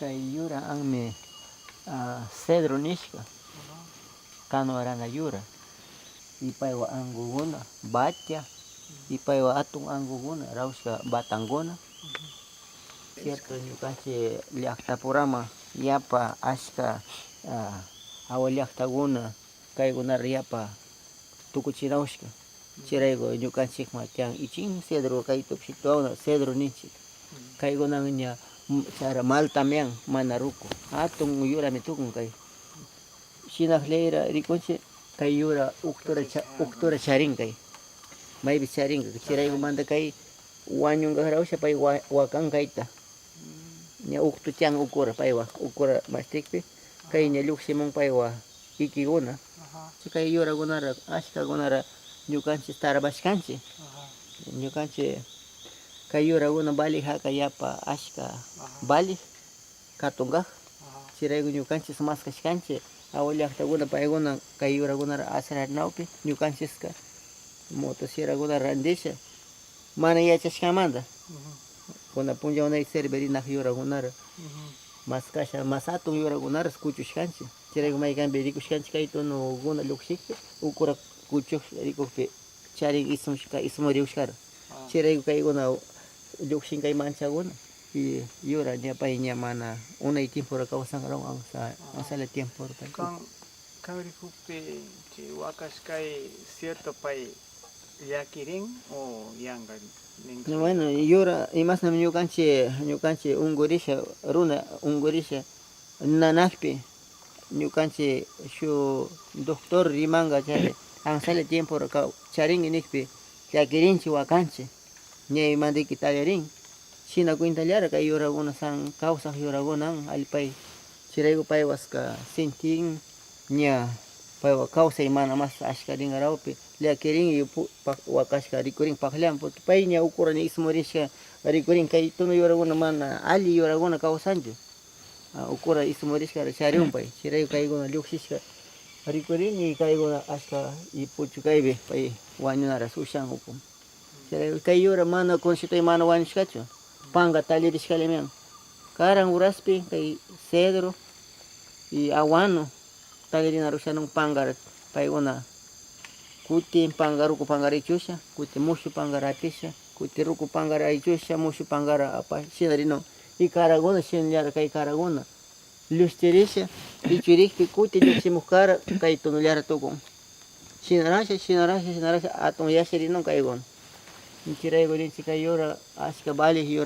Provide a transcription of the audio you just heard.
Kay yura anmi cedro nishka, kano arana yura. Ipaywa anguguna, batya, ipaywa atun anguguna, raushka batanguna. Cierto ñukanchik llaqtapurama yapa ashka awa llaqtakuna kaykunara yapa tukuchirawashka chirayku ñukanchikman tiyan ichin cedro kay tukushiktawan cedro ninchik kaykunaqa ña chara maltamean mana ruku hatun yurami tukun kay shinakllayra rikunchik kay yura uktura charin kay maypi charinka chiraykumanta kay wañunkarawasha pay wakan kayta ña uktu tiyan ukura paywa ukura mashtikpi kay ña llukshimun paywa kikikuna kay yurakunara ashkakunara ñukanchik tarpashkanchik ñukanchik kay yurakuna valijaka yapa ashka valik katunkak chirayku ñukanchik maskashkanchik awa llaqtakuna paykuna kay yurakunara acerarinawpi ñukanchikka motosierrakuna rantisha mana yachashkamanta kuna punllawanayki servirinak yurakunara maskasha mas atun yurakunara kuchushkanchik chirayku maykanpi rikushkanchik kay tunukuna llukshikpi ukura kuchushka rikukpi charin ismuriwashkara chirayku kaykuna llukshin kay manchakuna y yura ña pay ña mana unay tiempura kawsankatawan awsala tiempura kan rikukpi chay wakashkay cierto pay llakirin o yanka bueno yura imashnami ñukanchik unkurisha runa unkurisha nanakpi ñukanchik shuk doctor rimanka chay awsala tiempura charinki nikpi llakirinchik wakanchik ñaymantaki tallarin shina kwintallara kay yurakuna kawsak yurakunan allpay chirayku paywaska sentin ña paywa kawsay mana mas ashka rinkarawpi llakirin y wakashka rikurin pakllaman porque pay ña ukura ña ismurishka rikurin kay tunu yurakuna mana alli yurakuna kawsanchik ukura ismurishkara charin pay chirayku kaykuna llukshishka rikurin y kaykuna ashka y puchu kaypi pay wañunaras ushan ukun chirayku kay yura mana conceptopi mana wañushkachu panka tallarishkalamen karan uraspi kay cedro y awano tallarina ushanun pankara paykuna kuti panka ruku pankara ichusha kuti mushu pankara apisha kuti ruku pankara ichusha mushu pankara apash shina rinun y karakuna shinallara kay karakuna llushtirisha ichurikpi kuti llukshimukkara kay tunullara tukun shinarasha atun llashi rinun kaykuna chirayku ninchik kay yura ashka valik yura